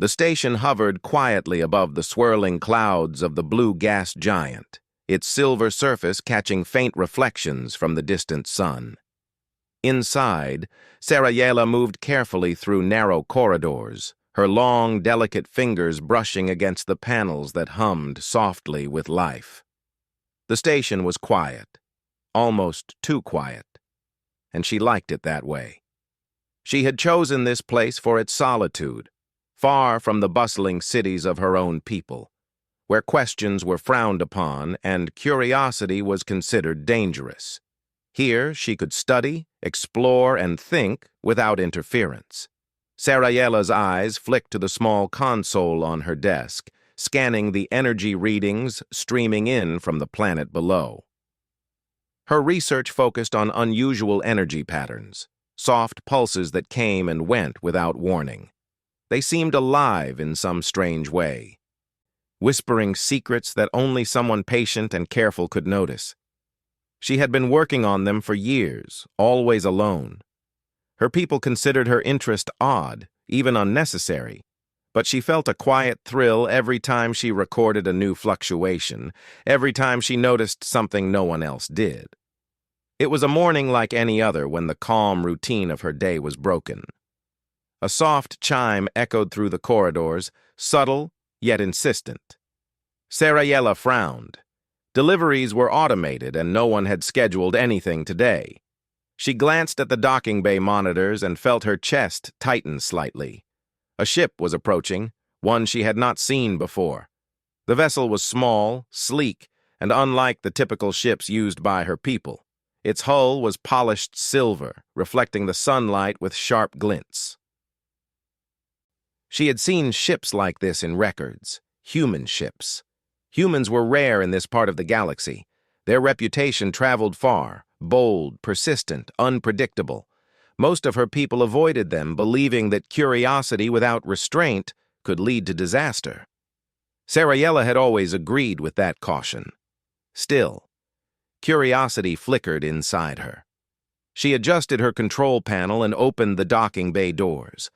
The station hovered quietly above the swirling clouds of the blue gas giant, its silver surface catching faint reflections from the distant sun. Inside, Sarayela moved carefully through narrow corridors, her long, delicate fingers brushing against the panels that hummed softly with life. The station was quiet, almost too quiet, and she liked it that way. She had chosen this place for its solitude, far from the bustling cities of her own people, where questions were frowned upon and curiosity was considered dangerous. Here she could study, explore, and think without interference. Sarayela's eyes flicked to the small console on her desk, scanning the energy readings streaming in from the planet below. Her research focused on unusual energy patterns, soft pulses that came and went without warning. They seemed alive in some strange way, whispering secrets that only someone patient and careful could notice. She had been working on them for years, always alone. Her people considered her interest odd, even unnecessary, but she felt a quiet thrill every time she recorded a new fluctuation, every time she noticed something no one else did. It was a morning like any other when the calm routine of her day was broken. A soft chime echoed through the corridors, subtle yet insistent. Sarayela frowned. Deliveries were automated and no one had scheduled anything today. She glanced at the docking bay monitors and felt her chest tighten slightly. A ship was approaching, one she had not seen before. The vessel was small, sleek, and unlike the typical ships used by her people. Its hull was polished silver, reflecting the sunlight with sharp glints. She had seen ships like this in records, human ships. Humans were rare in this part of the galaxy. Their reputation traveled far, bold, persistent, unpredictable. Most of her people avoided them, believing that curiosity without restraint could lead to disaster. Sarayela had always agreed with that caution. Still, curiosity flickered inside her. She adjusted her control panel and opened the docking bay doors.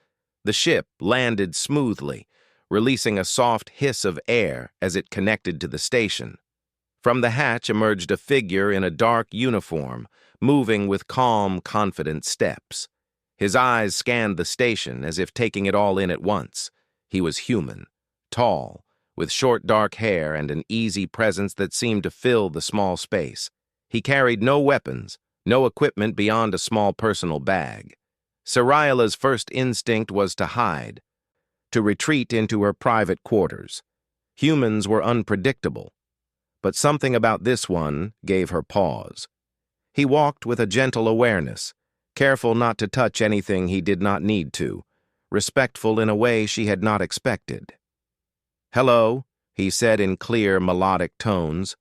The ship landed smoothly, releasing a soft hiss of air as it connected to the station. From the hatch emerged a figure in a dark uniform, moving with calm, confident steps. His eyes scanned the station as if taking it all in at once. He was human, tall, with short dark hair and an easy presence that seemed to fill the small space. He carried no weapons, no equipment beyond a small personal bag. Sarayela's first instinct was to hide, to retreat into her private quarters. Humans were unpredictable, but something about this one gave her pause. He walked with a gentle awareness, careful not to touch anything he did not need to, respectful in a way she had not expected. "Hello," he said in clear, melodic tones.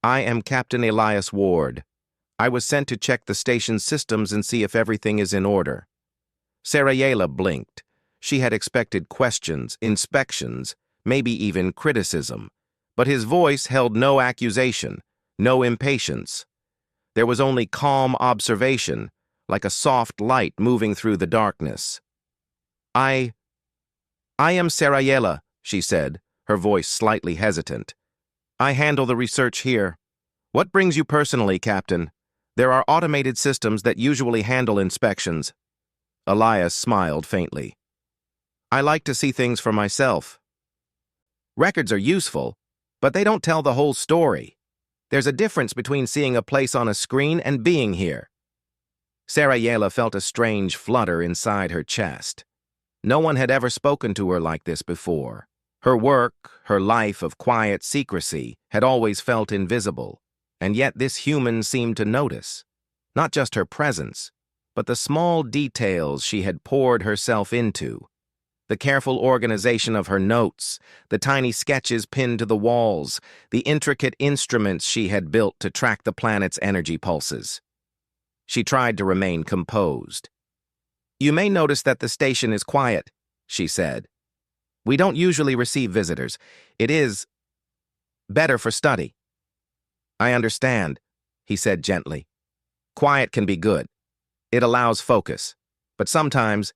"I am Captain Elias Ward. I was sent to check the station's systems and see if everything is in order." Sarayela blinked. She had expected questions, inspections, maybe even criticism, but his voice held no accusation, no impatience. There was only calm observation, like a soft light moving through the darkness. I am Sarayela," she said, her voice slightly hesitant. "I handle the research here. What brings you personally, Captain? There are automated systems that usually handle inspections." Elias smiled faintly. "I like to see things for myself. Records are useful, but they don't tell the whole story. There's a difference between seeing a place on a screen and being here." Sarayela felt a strange flutter inside her chest. No one had ever spoken to her like this before. Her work, her life of quiet secrecy, had always felt invisible, and yet this human seemed to notice. Not just her presence, but the small details she had poured herself into. The careful organization of her notes, the tiny sketches pinned to the walls, the intricate instruments she had built to track the planet's energy pulses. She tried to remain composed. "You may notice that the station is quiet," she said. "We don't usually receive visitors. It is better for study." "I understand," he said gently. "Quiet can be good. It allows focus. But sometimes..."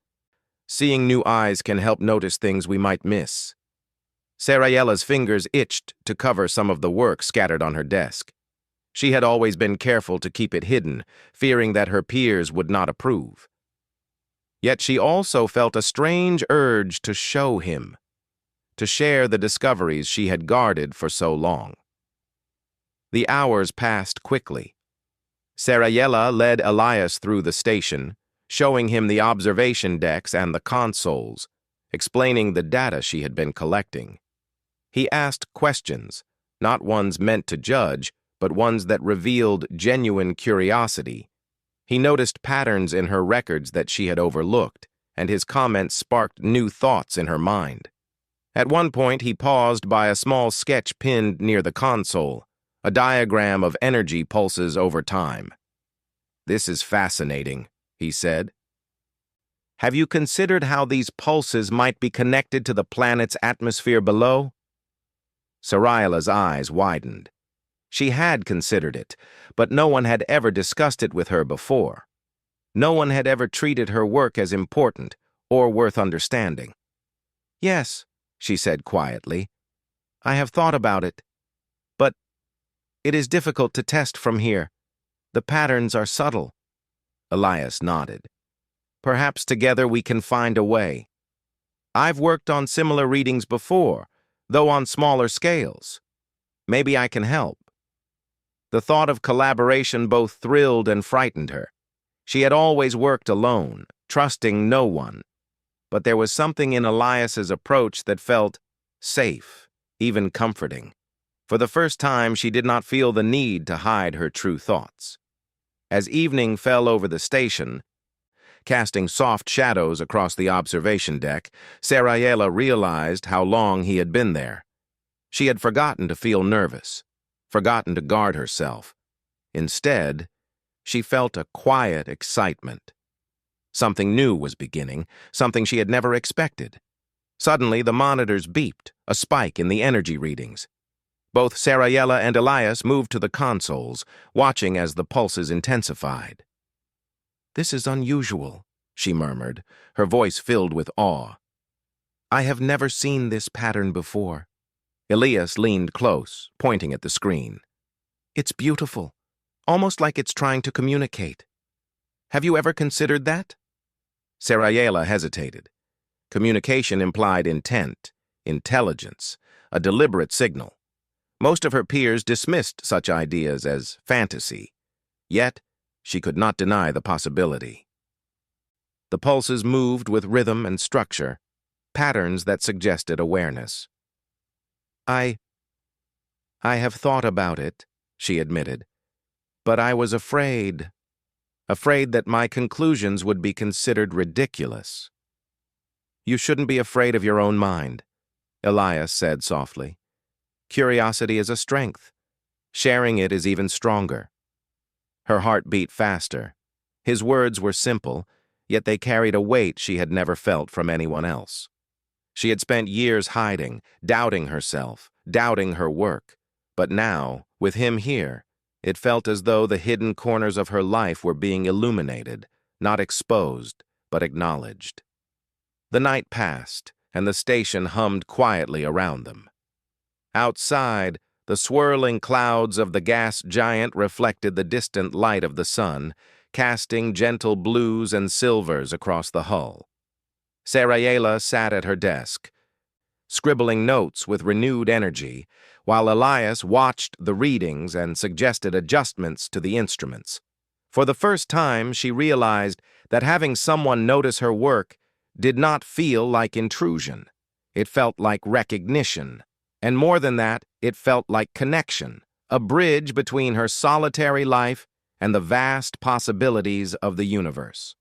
Seeing new eyes can help notice things we might miss. Sarayella's fingers itched to cover some of the work scattered on her desk. She had always been careful to keep it hidden, fearing that her peers would not approve. Yet she also felt a strange urge to show him, to share the discoveries she had guarded for so long. The hours passed quickly. Sarayella led Elias through the station, showing him the observation decks and the consoles, explaining the data she had been collecting. He asked questions, not ones meant to judge, but ones that revealed genuine curiosity. He noticed patterns in her records that she had overlooked, and his comments sparked new thoughts in her mind. At one point, he paused by a small sketch pinned near the console, a diagram of energy pulses over time. "This is fascinating," he said. "Have you considered how these pulses might be connected to the planet's atmosphere below?" Sarayella's eyes widened. She had considered it, but no one had ever discussed it with her before. No one had ever treated her work as important or worth understanding. "Yes," she said quietly, "I have thought about it. But it is difficult to test from here. The patterns are subtle." Elias nodded. "Perhaps together we can find a way. I've worked on similar readings before, though on smaller scales. Maybe I can help." The thought of collaboration both thrilled and frightened her. She had always worked alone, trusting no one. But there was something in Elias's approach that felt safe, even comforting. For the first time, she did not feel the need to hide her true thoughts. As evening fell over the station, casting soft shadows across the observation deck, Sarayella realized how long he had been there. She had forgotten to feel nervous, forgotten to guard herself. Instead, she felt a quiet excitement. Something new was beginning, something she had never expected. Suddenly, the monitors beeped, a spike in the energy readings. Both Sarayella and Elias moved to the consoles, watching as the pulses intensified. "This is unusual," she murmured, her voice filled with awe. "I have never seen this pattern before." Elias leaned close, pointing at the screen. "It's beautiful, almost like it's trying to communicate. Have you ever considered that?" Sarayella hesitated. Communication implied intent, intelligence, a deliberate signal. Most of her peers dismissed such ideas as fantasy. Yet, she could not deny the possibility. The pulses moved with rhythm and structure, patterns that suggested awareness. I have thought about it," she admitted, "but I was afraid that my conclusions would be considered ridiculous." "You shouldn't be afraid of your own mind," Elias said softly. "Curiosity is a strength. Sharing it is even stronger." Her heart beat faster. His words were simple, yet they carried a weight she had never felt from anyone else. She had spent years hiding, doubting herself, doubting her work. But now, with him here, it felt as though the hidden corners of her life were being illuminated, not exposed, but acknowledged. The night passed, and the station hummed quietly around them. Outside, the swirling clouds of the gas giant reflected the distant light of the sun, casting gentle blues and silvers across the hull. Sarayella sat at her desk, scribbling notes with renewed energy, while Elias watched the readings and suggested adjustments to the instruments. For the first time, she realized that having someone notice her work did not feel like intrusion. It felt like recognition. And more than that, it felt like connection, a bridge between her solitary life and the vast possibilities of the universe.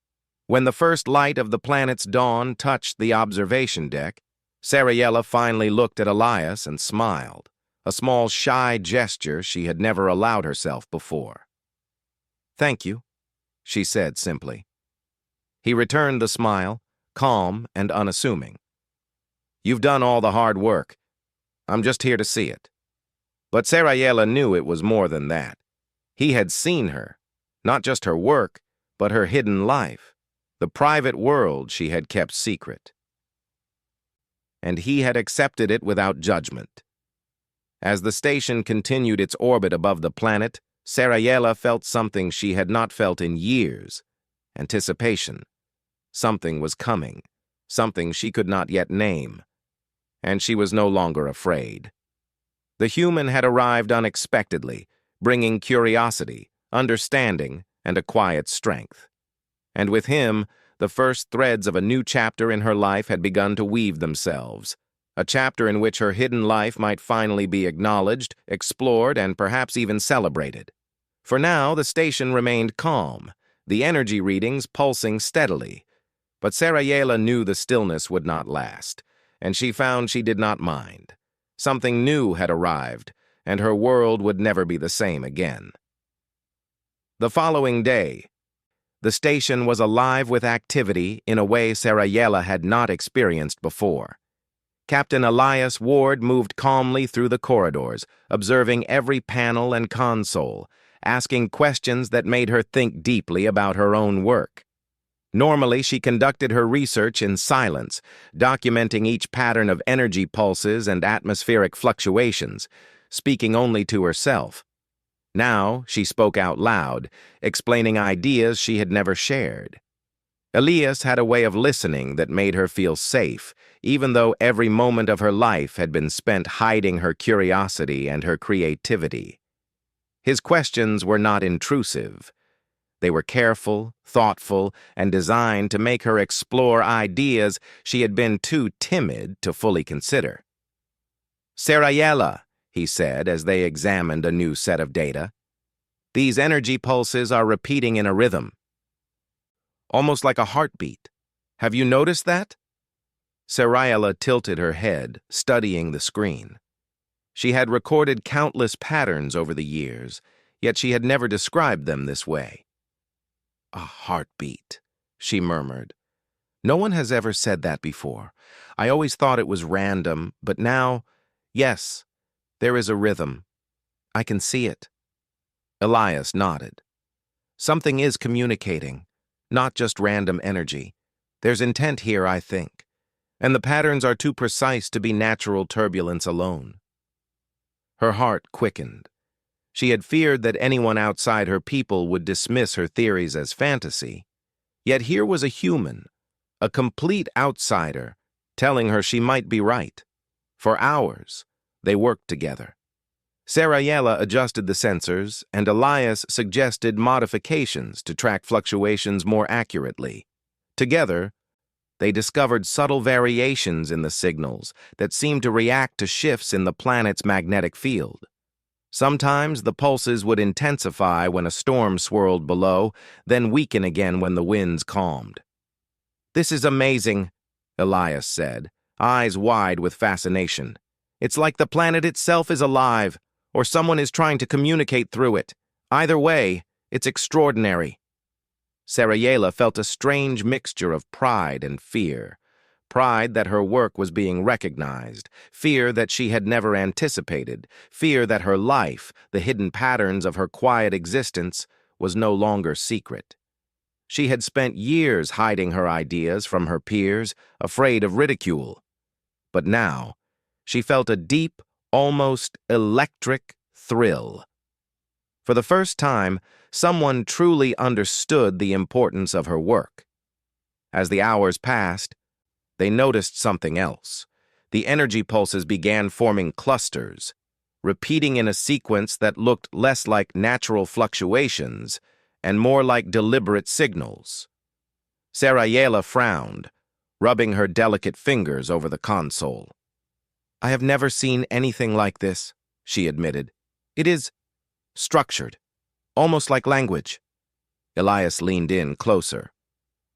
When the first light of the planet's dawn touched the observation deck, Sarayella finally looked at Elias and smiled, a small shy gesture she had never allowed herself before. "Thank you," she said simply. He returned the smile, calm and unassuming. "You've done all the hard work. I'm just here to see it." But Sarayella knew it was more than that. He had seen her, not just her work, but her hidden life, the private world she had kept secret. And he had accepted it without judgment. As the station continued its orbit above the planet, Sarayela felt something she had not felt in years: anticipation. Something was coming, something she could not yet name, and she was no longer afraid. The human had arrived unexpectedly, bringing curiosity, understanding, and a quiet strength. And with him, the first threads of a new chapter in her life had begun to weave themselves, a chapter in which her hidden life might finally be acknowledged, explored, and perhaps even celebrated. For now, the station remained calm, the energy readings pulsing steadily. But Sarayela knew the stillness would not last, and she found she did not mind. Something new had arrived, and her world would never be the same again. The following day, the station was alive with activity in a way Sarayela had not experienced before. Captain Elias Ward moved calmly through the corridors, observing every panel and console, asking questions that made her think deeply about her own work. Normally, she conducted her research in silence, documenting each pattern of energy pulses and atmospheric fluctuations, speaking only to herself. Now, she spoke out loud, explaining ideas she had never shared. Elias had a way of listening that made her feel safe, even though every moment of her life had been spent hiding her curiosity and her creativity. His questions were not intrusive. They were careful, thoughtful, and designed to make her explore ideas she had been too timid to fully consider. "Sarayela," he said as they examined a new set of data. "These energy pulses are repeating in a rhythm, almost like a heartbeat. Have you noticed that?" Sarayela tilted her head, studying the screen. She had recorded countless patterns over the years, yet she had never described them this way. "A heartbeat," she murmured. "No one has ever said that before. I always thought it was random, but now, yes, there is a rhythm. I can see it." Elias nodded. "Something is communicating, not just random energy. There's intent here, I think, and the patterns are too precise to be natural turbulence alone." Her heart quickened. She had feared that anyone outside her people would dismiss her theories as fantasy. Yet here was a human, a complete outsider, telling her she might be right. For hours, they worked together. Sarayela adjusted the sensors, and Elias suggested modifications to track fluctuations more accurately. Together, they discovered subtle variations in the signals that seemed to react to shifts in the planet's magnetic field. Sometimes the pulses would intensify when a storm swirled below, then weaken again when the winds calmed. "This is amazing," Elias said, eyes wide with fascination. "It's like the planet itself is alive, or someone is trying to communicate through it. Either way, it's extraordinary." Sarayela felt a strange mixture of pride and fear. Pride that her work was being recognized, fear that she had never anticipated, fear that her life, the hidden patterns of her quiet existence, was no longer secret. She had spent years hiding her ideas from her peers, afraid of ridicule. But now, she felt a deep, almost electric thrill. For the first time, someone truly understood the importance of her work. As the hours passed, they noticed something else. The energy pulses began forming clusters, repeating in a sequence that looked less like natural fluctuations and more like deliberate signals. Sarayela frowned, rubbing her delicate fingers over the console. "I have never seen anything like this," she admitted. "It is structured, almost like language." Elias leaned in closer.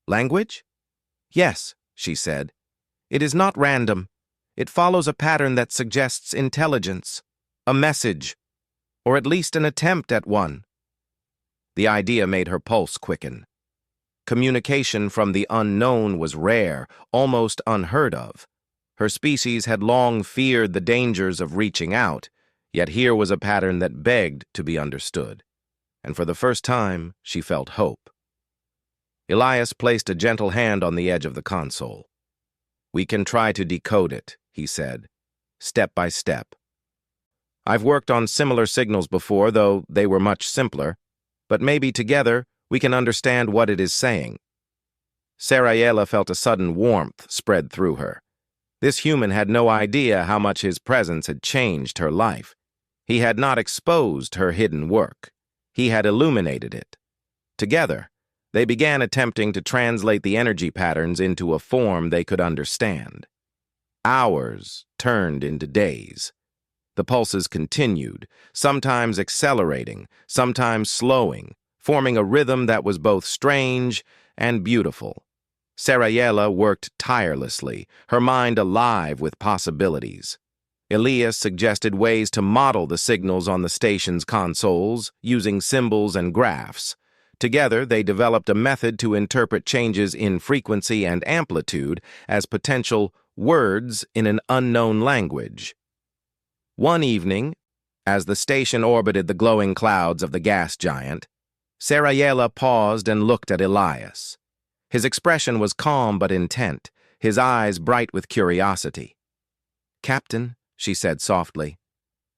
"Language?" "Yes," she said. "It is not random. It follows a pattern that suggests intelligence, a message, or at least an attempt at one." The idea made her pulse quicken. Communication from the unknown was rare, almost unheard of. Her species had long feared the dangers of reaching out, yet here was a pattern that begged to be understood. And for the first time, she felt hope. Elias placed a gentle hand on the edge of the console. "We can try to decode it," he said, "step by step. I've worked on similar signals before, though they were much simpler, but maybe together we can understand what it is saying." Sarayela felt a sudden warmth spread through her. This human had no idea how much his presence had changed her life. He had not exposed her hidden work. He had illuminated it. Together, they began attempting to translate the energy patterns into a form they could understand. Hours turned into days. The pulses continued, sometimes accelerating, sometimes slowing, forming a rhythm that was both strange and beautiful. Sarayela worked tirelessly, her mind alive with possibilities. Elias suggested ways to model the signals on the station's consoles, using symbols and graphs. Together, they developed a method to interpret changes in frequency and amplitude as potential words in an unknown language. One evening, as the station orbited the glowing clouds of the gas giant, Sarayela paused and looked at Elias. His expression was calm but intent, his eyes bright with curiosity. "Captain," she said softly,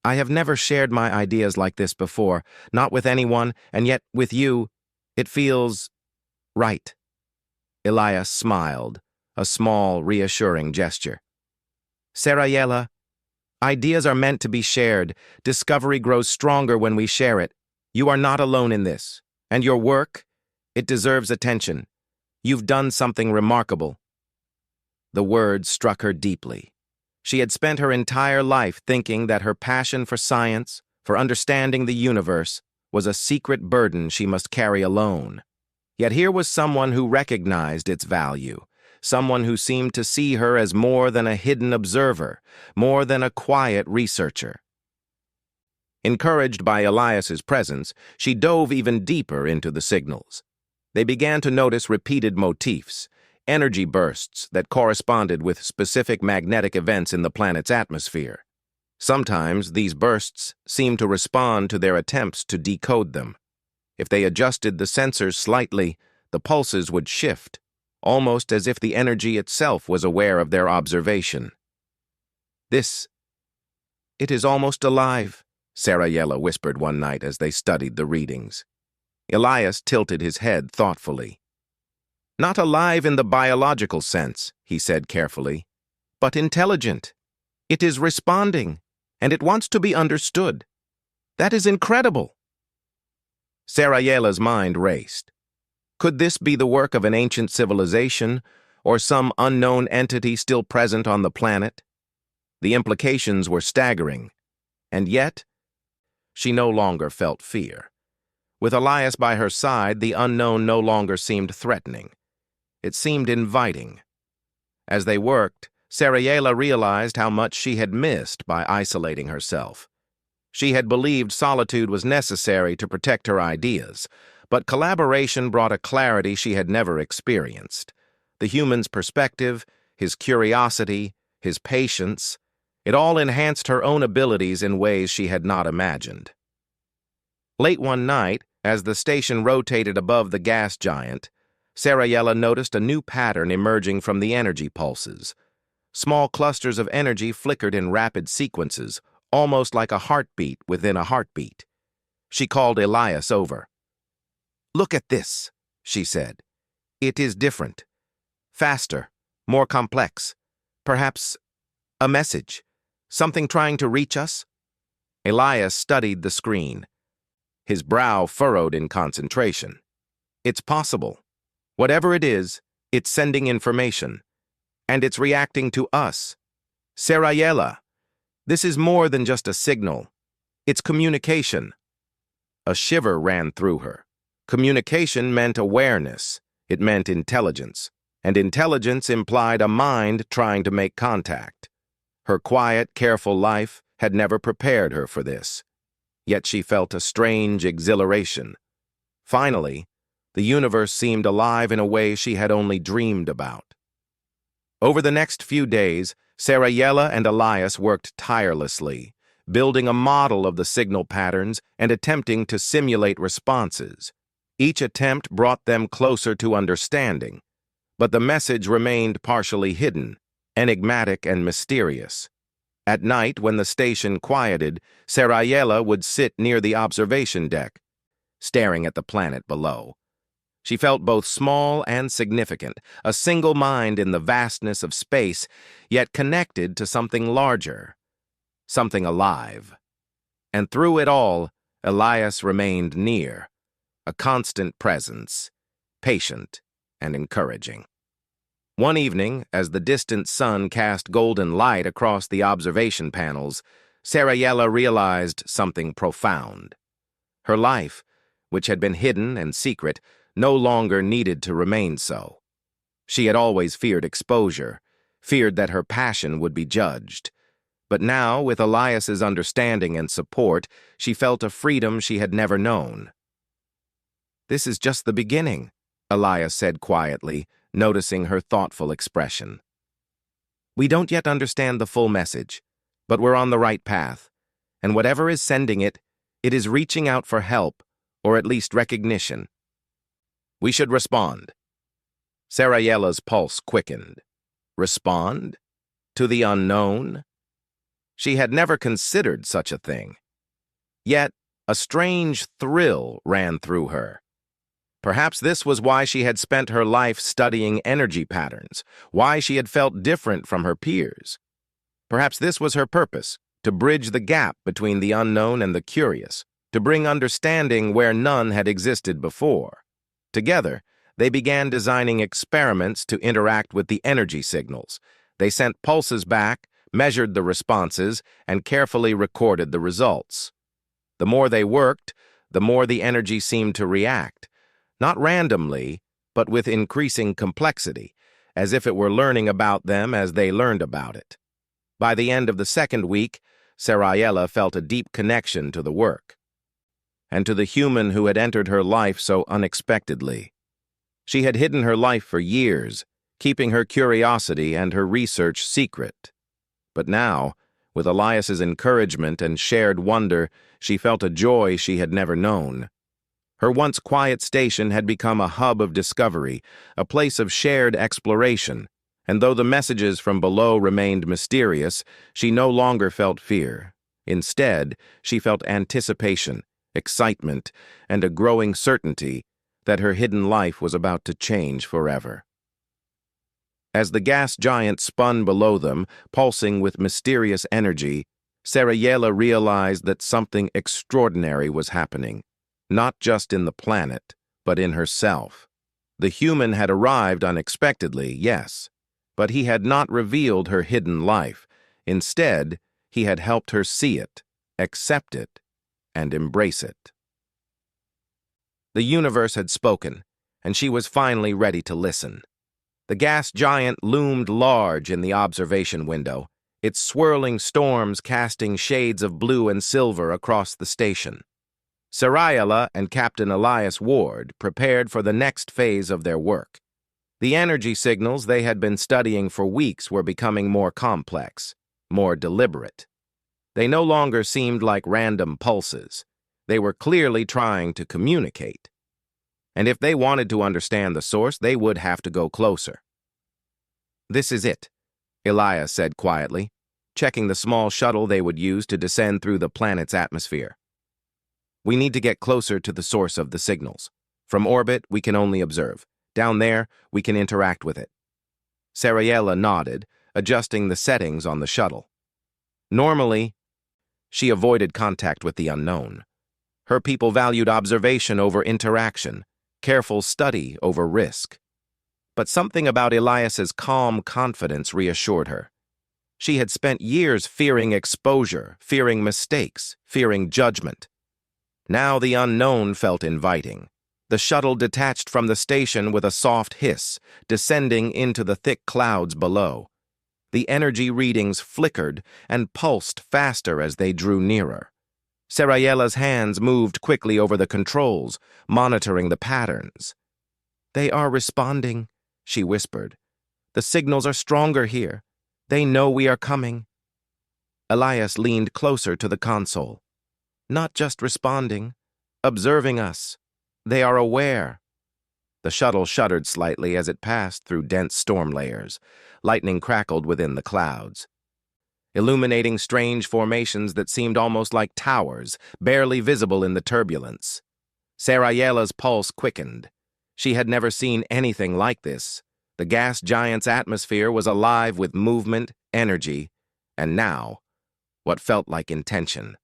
"I have never shared my ideas like this before, not with anyone, and yet with you, it feels right." Elias smiled, a small, reassuring gesture. "Sarayela, ideas are meant to be shared. Discovery grows stronger when we share it. You are not alone in this, and your work, it deserves attention. You've done something remarkable." The words struck her deeply. She had spent her entire life thinking that her passion for science, for understanding the universe, was a secret burden she must carry alone. Yet here was someone who recognized its value, someone who seemed to see her as more than a hidden observer, more than a quiet researcher. Encouraged by Elias's presence, she dove even deeper into the signals. They began to notice repeated motifs, energy bursts that corresponded with specific magnetic events in the planet's atmosphere. Sometimes these bursts seemed to respond to their attempts to decode them. If they adjusted the sensors slightly, the pulses would shift, almost as if the energy itself was aware of their observation. It is almost alive," Sarayela whispered one night as they studied the readings. Elias tilted his head thoughtfully. "Not alive in the biological sense," he said carefully, "but intelligent. It is responding, and it wants to be understood. That is incredible." Sarayela's mind raced. Could this be the work of an ancient civilization, or some unknown entity still present on the planet? The implications were staggering, and yet she no longer felt fear. With Elias by her side, the unknown no longer seemed threatening. It seemed inviting. As they worked, Sarayela realized how much she had missed by isolating herself. She had believed solitude was necessary to protect her ideas, but collaboration brought a clarity she had never experienced. The human's perspective, his curiosity, his patience, it all enhanced her own abilities in ways she had not imagined. Late one night, as the station rotated above the gas giant, Sarayela noticed a new pattern emerging from the energy pulses. Small clusters of energy flickered in rapid sequences, almost like a heartbeat within a heartbeat. She called Elias over. "Look at this," she said. "It is different. Faster, more complex. Perhaps a message. Something trying to reach us?" Elias studied the screen. His brow furrowed in concentration. "It's possible. Whatever it is, it's sending information. And it's reacting to us. Sarayela, this is more than just a signal. It's communication." A shiver ran through her. Communication meant awareness. It meant intelligence. And intelligence implied a mind trying to make contact. Her quiet, careful life had never prepared her for this. Yet she felt a strange exhilaration. Finally, the universe seemed alive in a way she had only dreamed about. Over the next few days, Sarayela and Elias worked tirelessly, building a model of the signal patterns and attempting to simulate responses. Each attempt brought them closer to understanding, but the message remained partially hidden, enigmatic and mysterious. At night, when the station quieted, Sarayella would sit near the observation deck, staring at the planet below. She felt both small and significant, a single mind in the vastness of space, yet connected to something larger, something alive. And through it all, Elias remained near, a constant presence, patient and encouraging. One evening, as the distant sun cast golden light across the observation panels, Sarayella realized something profound. Her life, which had been hidden and secret, no longer needed to remain so. She had always feared exposure, feared that her passion would be judged. But now, with Elias's understanding and support, she felt a freedom she had never known. "This is just the beginning," Elias said quietly, noticing her thoughtful expression. "We don't yet understand the full message, but we're on the right path, and whatever is sending it, it is reaching out for help, or at least recognition. We should respond." Sarayella's pulse quickened. Respond? To the unknown? She had never considered such a thing. Yet, a strange thrill ran through her. Perhaps this was why she had spent her life studying energy patterns, why she had felt different from her peers. Perhaps this was her purpose, to bridge the gap between the unknown and the curious, to bring understanding where none had existed before. Together, they began designing experiments to interact with the energy signals. They sent pulses back, measured the responses, and carefully recorded the results. The more they worked, the more the energy seemed to react, not randomly, but with increasing complexity, as if it were learning about them as they learned about it. By the end of the second week, Sarayella felt a deep connection to the work, and to the human who had entered her life so unexpectedly. She had hidden her life for years, keeping her curiosity and her research secret. But now, with Elias's encouragement and shared wonder, she felt a joy she had never known. Her once quiet station had become a hub of discovery, a place of shared exploration, and though the messages from below remained mysterious, she no longer felt fear. Instead, she felt anticipation, excitement, and a growing certainty that her hidden life was about to change forever. As the gas giant spun below them, pulsing with mysterious energy, Sarayella realized that something extraordinary was happening, not just in the planet, but in herself. The human had arrived unexpectedly, yes, but he had not revealed her hidden life. Instead, he had helped her see it, accept it, and embrace it. The universe had spoken, and she was finally ready to listen. The gas giant loomed large in the observation window, its swirling storms casting shades of blue and silver across the station. Sarayella and Captain Elias Ward prepared for the next phase of their work. The energy signals they had been studying for weeks were becoming more complex, more deliberate. They no longer seemed like random pulses. They were clearly trying to communicate. And if they wanted to understand the source, they would have to go closer. "This is it," Elias said quietly, checking the small shuttle they would use to descend through the planet's atmosphere. "We need to get closer to the source of the signals. From orbit, we can only observe. Down there, we can interact with it." Sarayella nodded, adjusting the settings on the shuttle. Normally, she avoided contact with the unknown. Her people valued observation over interaction, careful study over risk. But something about Elias's calm confidence reassured her. She had spent years fearing exposure, fearing mistakes, fearing judgment. Now the unknown felt inviting. The shuttle detached from the station with a soft hiss, descending into the thick clouds below. The energy readings flickered and pulsed faster as they drew nearer. Sarayella's hands moved quickly over the controls, monitoring the patterns. "They are responding," she whispered. "The signals are stronger here. They know we are coming." Elias leaned closer to the console. "Not just responding, observing us. They are aware. The shuttle shuddered slightly as it passed through dense storm layers. Lightning crackled within the clouds, illuminating strange formations that seemed almost like towers, barely visible in the turbulence. Sarayela's pulse quickened. She had never seen anything like this. The gas giant's atmosphere was alive with movement, energy, and now, what felt like intention.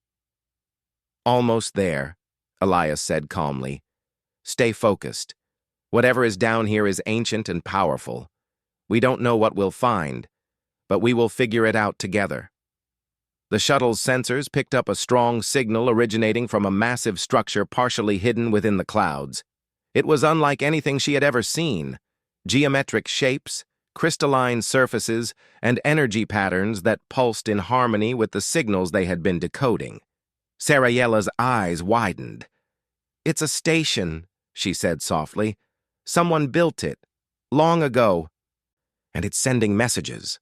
"Almost there," Elias said calmly. "Stay focused. Whatever is down here is ancient and powerful. We don't know what we'll find, but we will figure it out together." The shuttle's sensors picked up a strong signal originating from a massive structure partially hidden within the clouds. It was unlike anything she had ever seen. Geometric shapes, crystalline surfaces, and energy patterns that pulsed in harmony with the signals they had been decoding. Sarayela's eyes widened. "It's a station," she said softly. "Someone built it, long ago, and it's sending messages."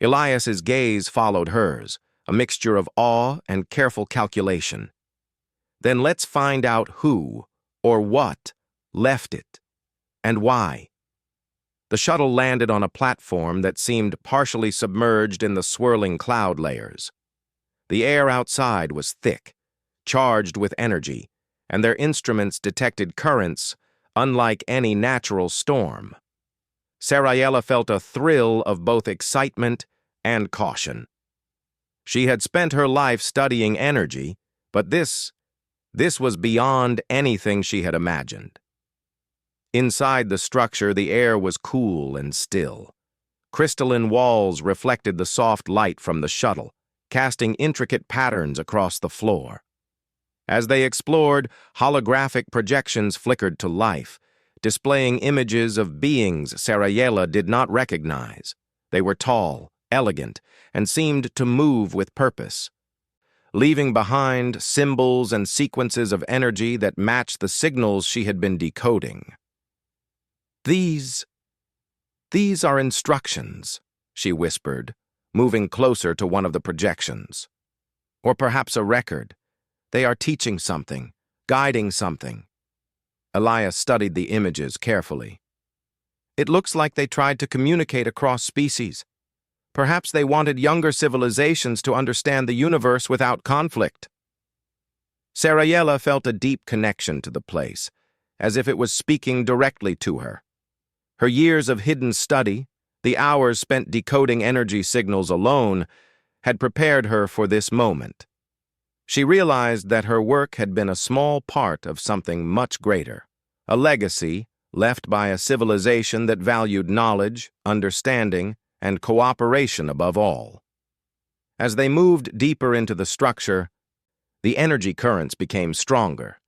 Elias's gaze followed hers, a mixture of awe and careful calculation. "Then let's find out who, or what, left it, and why." The shuttle landed on a platform that seemed partially submerged in the swirling cloud layers. The air outside was thick, charged with energy, and their instruments detected currents unlike any natural storm. Sarayela felt a thrill of both excitement and caution. She had spent her life studying energy, but this was beyond anything she had imagined. Inside the structure, the air was cool and still. Crystalline walls reflected the soft light from the shuttle, casting intricate patterns across the floor. As they explored, holographic projections flickered to life, displaying images of beings Sarayela did not recognize. They were tall, elegant, and seemed to move with purpose, leaving behind symbols and sequences of energy that matched the signals she had been decoding. These are instructions," she whispered, moving closer to one of the projections. "Or perhaps a record. They are teaching something, guiding something." Elias studied the images carefully. "It looks like they tried to communicate across species. Perhaps they wanted younger civilizations to understand the universe without conflict." Sarayela felt a deep connection to the place, as if it was speaking directly to her. Her years of hidden study, the hours spent decoding energy signals alone, had prepared her for this moment. She realized that her work had been a small part of something much greater, a legacy left by a civilization that valued knowledge, understanding, and cooperation above all. As they moved deeper into the structure, the energy currents became stronger.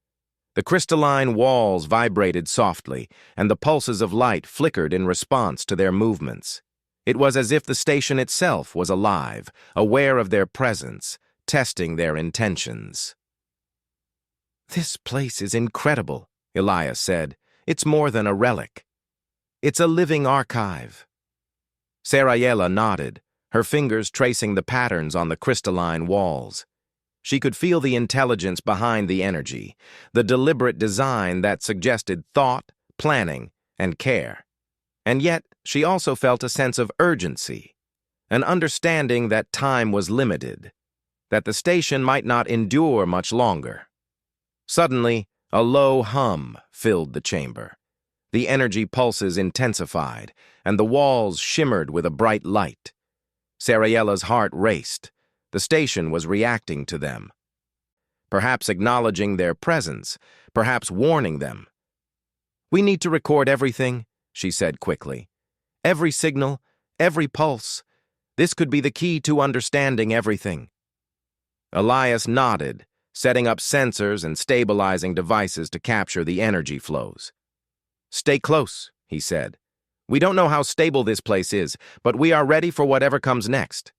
The crystalline walls vibrated softly, and the pulses of light flickered in response to their movements. It was as if the station itself was alive, aware of their presence, testing their intentions. "This place is incredible," Elias said. "It's more than a relic. It's a living archive." Sarayela nodded, her fingers tracing the patterns on the crystalline walls. She could feel the intelligence behind the energy, the deliberate design that suggested thought, planning, and care. And yet, she also felt a sense of urgency, an understanding that time was limited, that the station might not endure much longer. Suddenly, a low hum filled the chamber. The energy pulses intensified, and the walls shimmered with a bright light. Sarayela's heart raced. The station was reacting to them, perhaps acknowledging their presence, perhaps warning them. "We need to record everything," she said quickly. "Every signal, every pulse. This could be the key to understanding everything." Elias nodded, setting up sensors and stabilizing devices to capture the energy flows. "Stay close," he said. "We don't know how stable this place is, but we are ready for whatever comes next."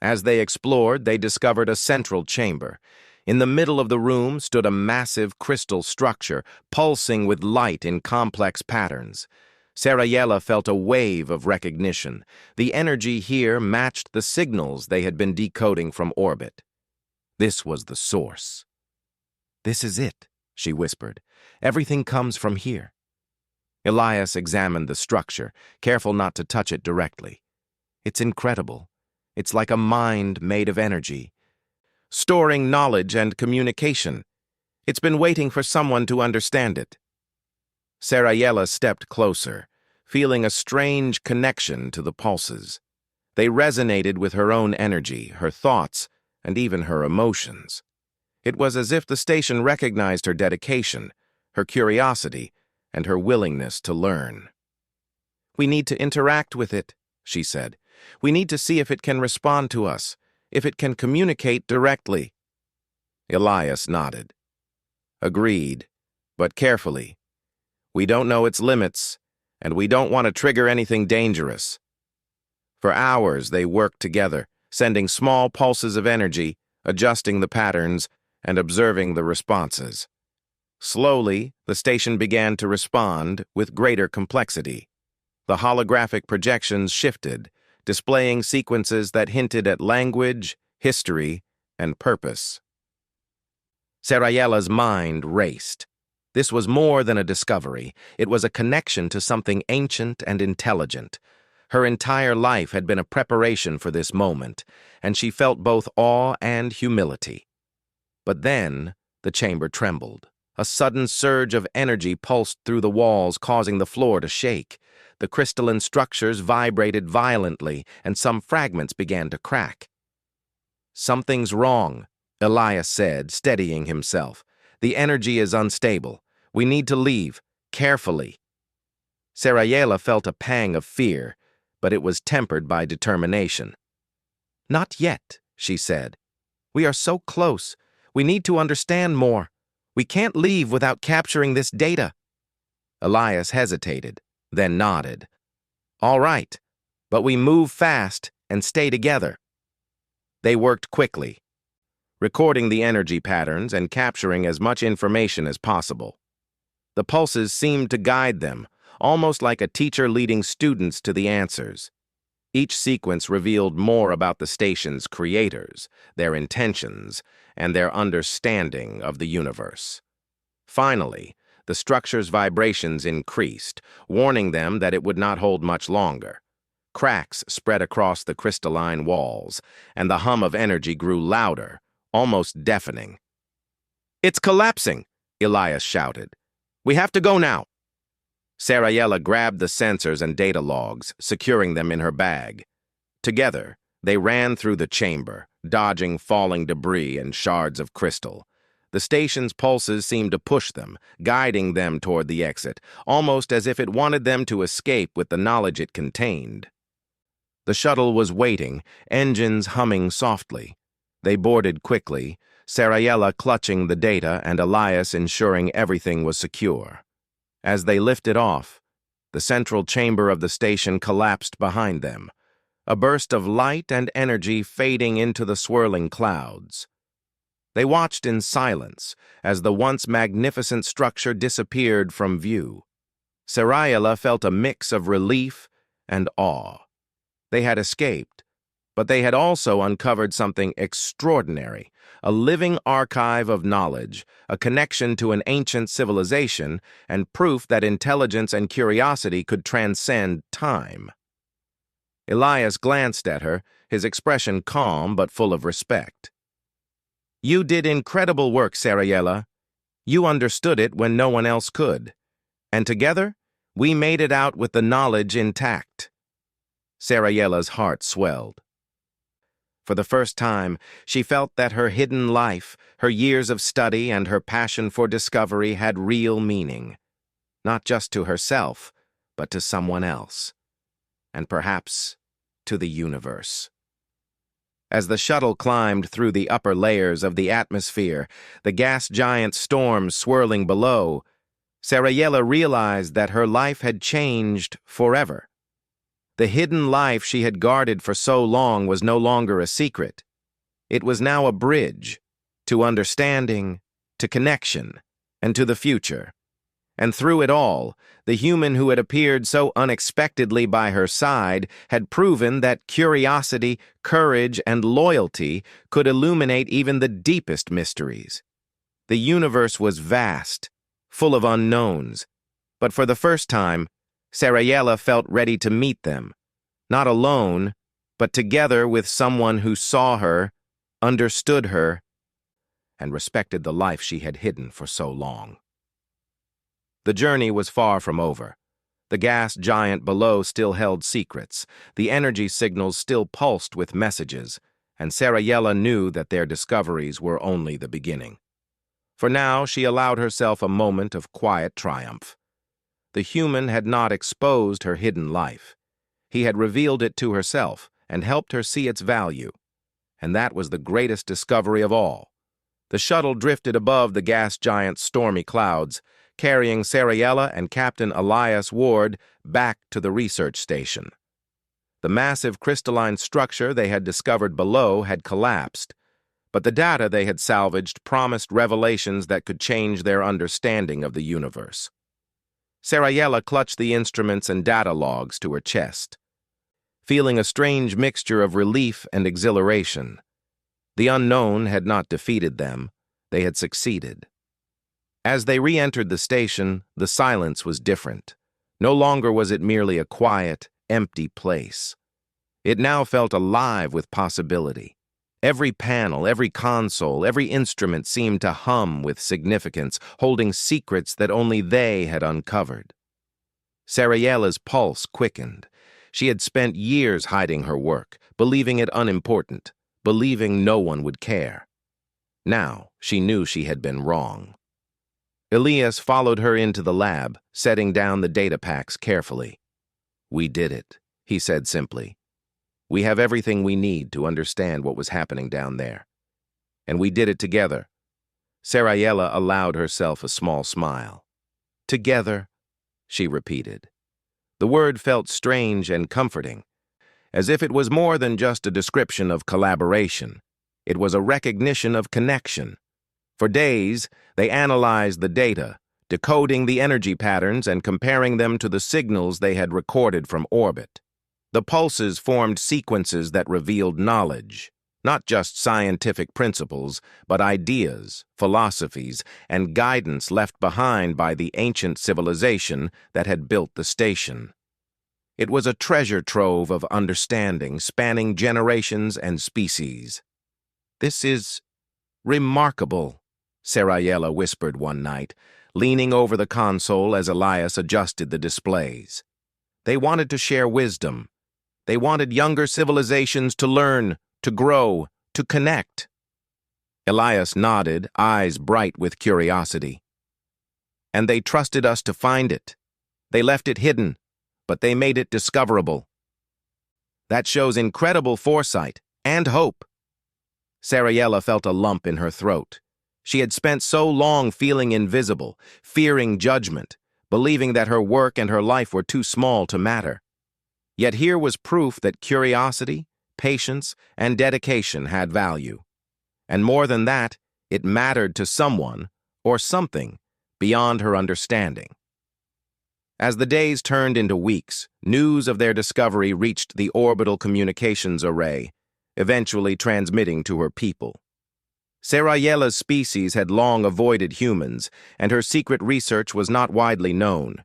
As they explored, they discovered a central chamber. In the middle of the room stood a massive crystal structure, pulsing with light in complex patterns. Sarayela felt a wave of recognition. The energy here matched the signals they had been decoding from orbit. This was the source. "This is it," she whispered. Everything comes from here. Elias examined the structure, careful not to touch it directly. It's incredible. It's like a mind made of energy, storing knowledge and communication. It's been waiting for someone to understand it. Sarayella stepped closer, feeling a strange connection to the pulses. They resonated with her own energy, her thoughts, and even her emotions. It was as if the station recognized her dedication, her curiosity, and her willingness to learn. "We need to interact with it," she said. "We need to see if it can respond to us, if it can communicate directly." Elias nodded. "Agreed, but carefully. We don't know its limits, and we don't want to trigger anything dangerous." For hours they worked together, sending small pulses of energy, adjusting the patterns, and observing the responses. Slowly, the station began to respond with greater complexity. The holographic projections shifted, displaying sequences that hinted at language, history, and purpose. Sarayella's mind raced. This was more than a discovery. It was a connection to something ancient and intelligent. Her entire life had been a preparation for this moment, and she felt both awe and humility. But then, the chamber trembled. A sudden surge of energy pulsed through the walls, causing the floor to shake. The crystalline structures vibrated violently, and some fragments began to crack. "Something's wrong," Elias said, steadying himself. "The energy is unstable. We need to leave, carefully." Sarayella felt a pang of fear, but it was tempered by determination. "Not yet," she said. "We are so close. We need to understand more. We can't leave without capturing this data." Elias hesitated, then nodded. "All right, but we move fast and stay together." They worked quickly, recording the energy patterns and capturing as much information as possible. The pulses seemed to guide them, almost like a teacher leading students to the answers. Each sequence revealed more about the station's creators, their intentions, and their understanding of the universe. Finally, the structure's vibrations increased, warning them that it would not hold much longer. Cracks spread across the crystalline walls, and the hum of energy grew louder, almost deafening. "It's collapsing," Elias shouted. "We have to go now." Sarayella grabbed the sensors and data logs, securing them in her bag. Together, they ran through the chamber, dodging falling debris and shards of crystal. The station's pulses seemed to push them, guiding them toward the exit, almost as if it wanted them to escape with the knowledge it contained. The shuttle was waiting, engines humming softly. They boarded quickly, Sarayella clutching the data and Elias ensuring everything was secure. As they lifted off, the central chamber of the station collapsed behind them, a burst of light and energy fading into the swirling clouds. They watched in silence as the once magnificent structure disappeared from view. Sarayella felt a mix of relief and awe. They had escaped, but they had also uncovered something extraordinary, a living archive of knowledge, a connection to an ancient civilization, and proof that intelligence and curiosity could transcend time. Elias glanced at her, his expression calm but full of respect. "You did incredible work, Sarayella. You understood it when no one else could. And together, we made it out with the knowledge intact." Sarayella's heart swelled. For the first time, she felt that her hidden life, her years of study, and her passion for discovery had real meaning. Not just to herself, but to someone else. And perhaps to the universe. As the shuttle climbed through the upper layers of the atmosphere, the gas giant storm swirling below, Sarayella realized that her life had changed forever. The hidden life she had guarded for so long was no longer a secret. It was now a bridge to understanding, to connection, and to the future. And through it all, the human who had appeared so unexpectedly by her side had proven that curiosity, courage, and loyalty could illuminate even the deepest mysteries. The universe was vast, full of unknowns. But for the first time, Sarayella felt ready to meet them, not alone, but together with someone who saw her, understood her, and respected the life she had hidden for so long. The journey was far from over. The gas giant below still held secrets, the energy signals still pulsed with messages, and Sarayella knew that their discoveries were only the beginning. For now, she allowed herself a moment of quiet triumph. The human had not exposed her hidden life. He had revealed it to herself and helped her see its value. And that was the greatest discovery of all. The shuttle drifted above the gas giant's stormy clouds, carrying Sarayella and Captain Elias Ward back to the research station. The massive crystalline structure they had discovered below had collapsed, but the data they had salvaged promised revelations that could change their understanding of the universe. Sarayella clutched the instruments and data logs to her chest, feeling a strange mixture of relief and exhilaration. The unknown had not defeated them, they had succeeded. As they re-entered the station, the silence was different. No longer was it merely a quiet, empty place. It now felt alive with possibility. Every panel, every console, every instrument seemed to hum with significance, holding secrets that only they had uncovered. Sarayella's pulse quickened. She had spent years hiding her work, believing it unimportant, believing no one would care. Now she knew she had been wrong. Elias followed her into the lab, setting down the data packs carefully. "We did it," he said simply. "We have everything we need to understand what was happening down there. And we did it together." Sarayella allowed herself a small smile. "Together," she repeated. The word felt strange and comforting, as if it was more than just a description of collaboration. It was a recognition of connection. For days, they analyzed the data, decoding the energy patterns and comparing them to the signals they had recorded from orbit. The pulses formed sequences that revealed knowledge, not just scientific principles, but ideas, philosophies, and guidance left behind by the ancient civilization that had built the station. It was a treasure trove of understanding spanning generations and species. "This is remarkable," Sarayella whispered one night, leaning over the console as Elias adjusted the displays. They wanted to share wisdom. They wanted younger civilizations to learn, to grow, to connect. Elias nodded, eyes bright with curiosity. "And they trusted us to find it. They left it hidden, but they made it discoverable. That shows incredible foresight and hope." Sarayella felt a lump in her throat. She had spent so long feeling invisible, fearing judgment, believing that her work and her life were too small to matter. Yet here was proof that curiosity, patience, and dedication had value. And more than that, it mattered to someone, or something, beyond her understanding. As the days turned into weeks, news of their discovery reached the orbital communications array, eventually transmitting to her people. Sarayella's species had long avoided humans, and her secret research was not widely known.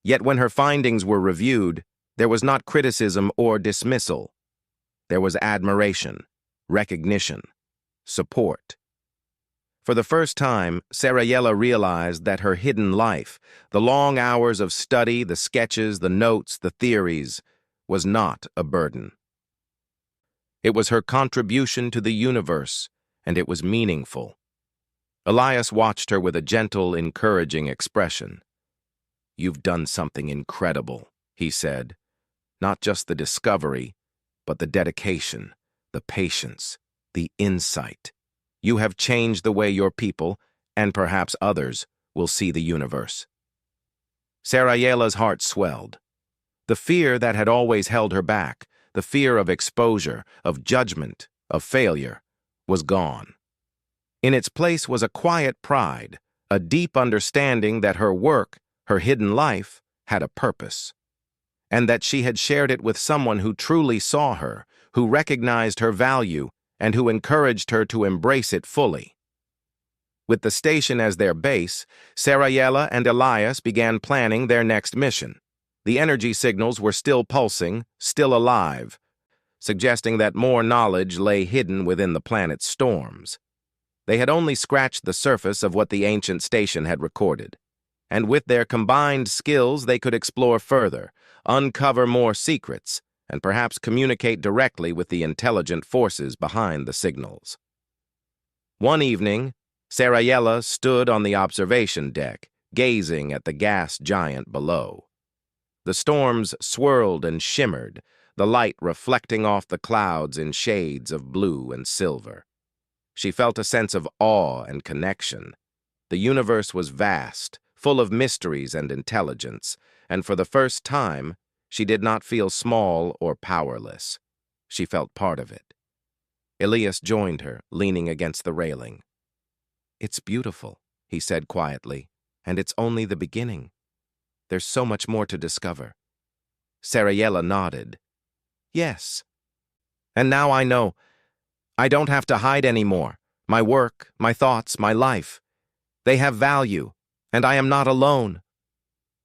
Yet when her findings were reviewed, there was not criticism or dismissal. There was admiration, recognition, support. For the first time, Sarayella realized that her hidden life, the long hours of study, the sketches, the notes, the theories, was not a burden. It was her contribution to the universe, and it was meaningful. Elias watched her with a gentle, encouraging expression. "You've done something incredible," he said. "Not just the discovery, but the dedication, the patience, the insight. You have changed the way your people, and perhaps others, will see the universe." Sarayella's heart swelled. The fear that had always held her back, the fear of exposure, of judgment, of failure, was gone. In its place was a quiet pride, a deep understanding that her work, her hidden life, had a purpose, and that she had shared it with someone who truly saw her, who recognized her value, and who encouraged her to embrace it fully. With the station as their base, Sarayella and Elias began planning their next mission. The energy signals were still pulsing, still alive, suggesting that more knowledge lay hidden within the planet's storms. They had only scratched the surface of what the ancient station had recorded, and with their combined skills they could explore further, uncover more secrets, and perhaps communicate directly with the intelligent forces behind the signals. One evening, Sarayella stood on the observation deck, gazing at the gas giant below. The storms swirled and shimmered, the light reflecting off the clouds in shades of blue and silver. She felt a sense of awe and connection. The universe was vast, full of mysteries and intelligence, and for the first time, she did not feel small or powerless. She felt part of it. Elias joined her, leaning against the railing. "It's beautiful," he said quietly, "and it's only the beginning. There's so much more to discover." Sarayella nodded. "Yes. And now I know. I don't have to hide anymore. My work, my thoughts, my life. They have value, and I am not alone."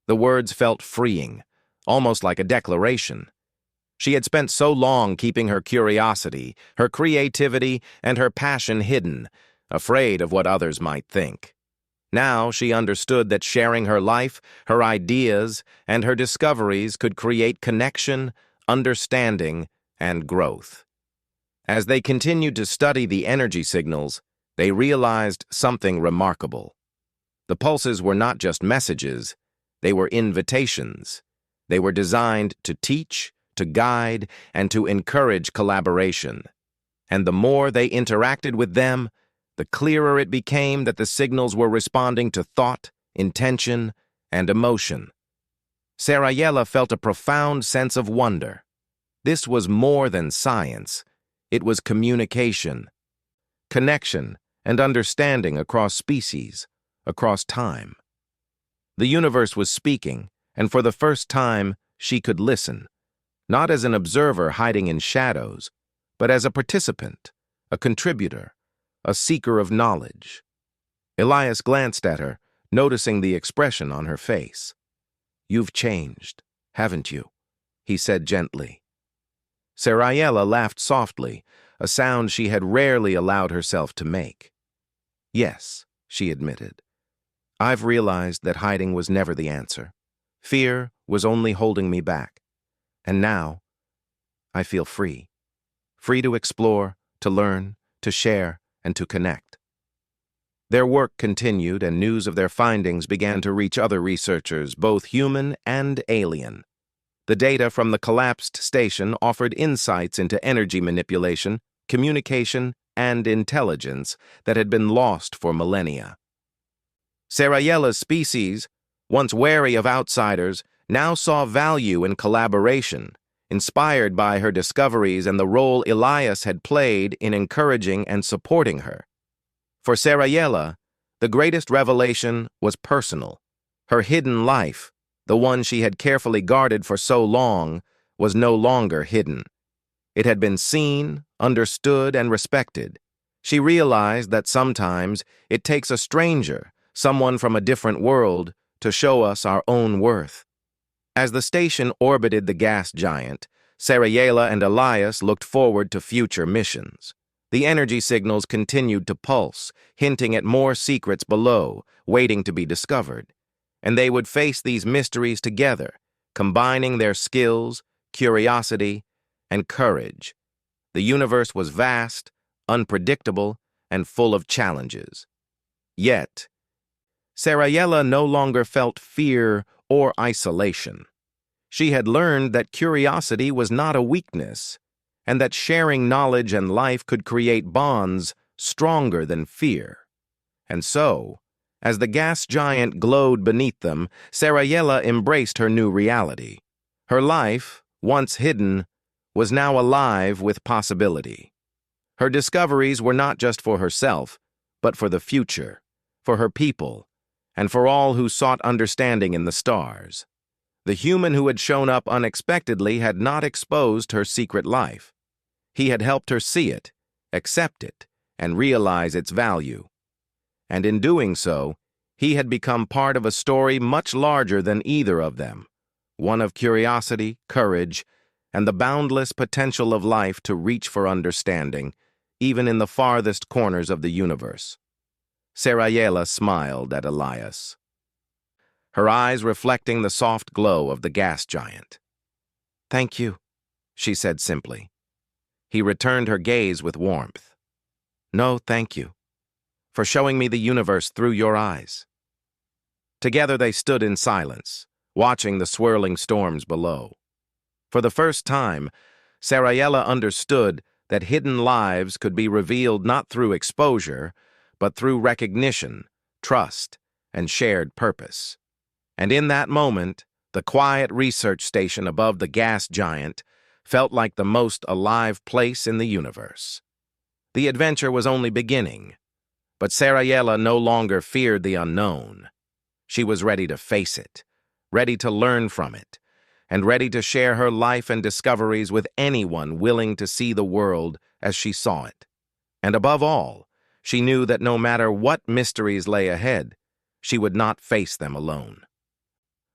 The words felt freeing, almost like a declaration. She had spent so long keeping her curiosity, her creativity, and her passion hidden, afraid of what others might think. Now she understood that sharing her life, her ideas, and her discoveries could create connection, understanding, and growth. As they continued to study the energy signals, they realized something remarkable. The pulses were not just messages, they were invitations. They were designed to teach, to guide, and to encourage collaboration. And the more they interacted with them, the clearer it became that the signals were responding to thought, intention, and emotion. Sarayella felt a profound sense of wonder. This was more than science. It was communication, connection, and understanding across species, across time. The universe was speaking, and for the first time, she could listen, not as an observer hiding in shadows, but as a participant, a contributor, a seeker of knowledge. Elias glanced at her, noticing the expression on her face. "You've changed, haven't you?" he said gently. Sarayella laughed softly, a sound she had rarely allowed herself to make. "Yes," she admitted. "I've realized that hiding was never the answer. Fear was only holding me back. And now, I feel free. Free to explore, to learn, to share, and to connect." Their work continued, and news of their findings began to reach other researchers, both human and alien. The data from the collapsed station offered insights into energy manipulation, communication, and intelligence that had been lost for millennia. Sarayella's species, once wary of outsiders, now saw value in collaboration, inspired by her discoveries and the role Elias had played in encouraging and supporting her. For Sarayella, the greatest revelation was personal. Her hidden life, the one she had carefully guarded for so long, was no longer hidden. It had been seen, understood, and respected. She realized that sometimes it takes a stranger, someone from a different world, to show us our own worth. As the station orbited the gas giant, Sarayella and Elias looked forward to future missions. The energy signals continued to pulse, hinting at more secrets below, waiting to be discovered. And they would face these mysteries together, combining their skills, curiosity, and courage. The universe was vast, unpredictable, and full of challenges. Yet, Sarayella no longer felt fear or isolation. She had learned that curiosity was not a weakness, and that sharing knowledge and life could create bonds stronger than fear. And so, as the gas giant glowed beneath them, Sarayella embraced her new reality. Her life, once hidden, was now alive with possibility. Her discoveries were not just for herself, but for the future, for her people, and for all who sought understanding in the stars. The human who had shown up unexpectedly had not exposed her secret life. He had helped her see it, accept it, and realize its value. And in doing so, he had become part of a story much larger than either of them, one of curiosity, courage, and the boundless potential of life to reach for understanding, even in the farthest corners of the universe. Sarayela smiled at Elias, her eyes reflecting the soft glow of the gas giant. "Thank you," she said simply. He returned her gaze with warmth. "No, thank you, for showing me the universe through your eyes." Together they stood in silence, watching the swirling storms below. For the first time, Sarayela understood that hidden lives could be revealed not through exposure, but through recognition, trust, and shared purpose. And in that moment, the quiet research station above the gas giant felt like the most alive place in the universe. The adventure was only beginning, but Sarayela no longer feared the unknown. She was ready to face it, ready to learn from it, and ready to share her life and discoveries with anyone willing to see the world as she saw it. And above all, she knew that no matter what mysteries lay ahead, she would not face them alone.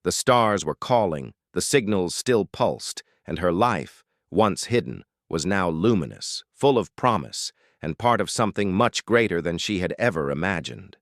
The stars were calling, the signals still pulsed, and her life, once hidden, was now luminous, full of promise, and part of something much greater than she had ever imagined.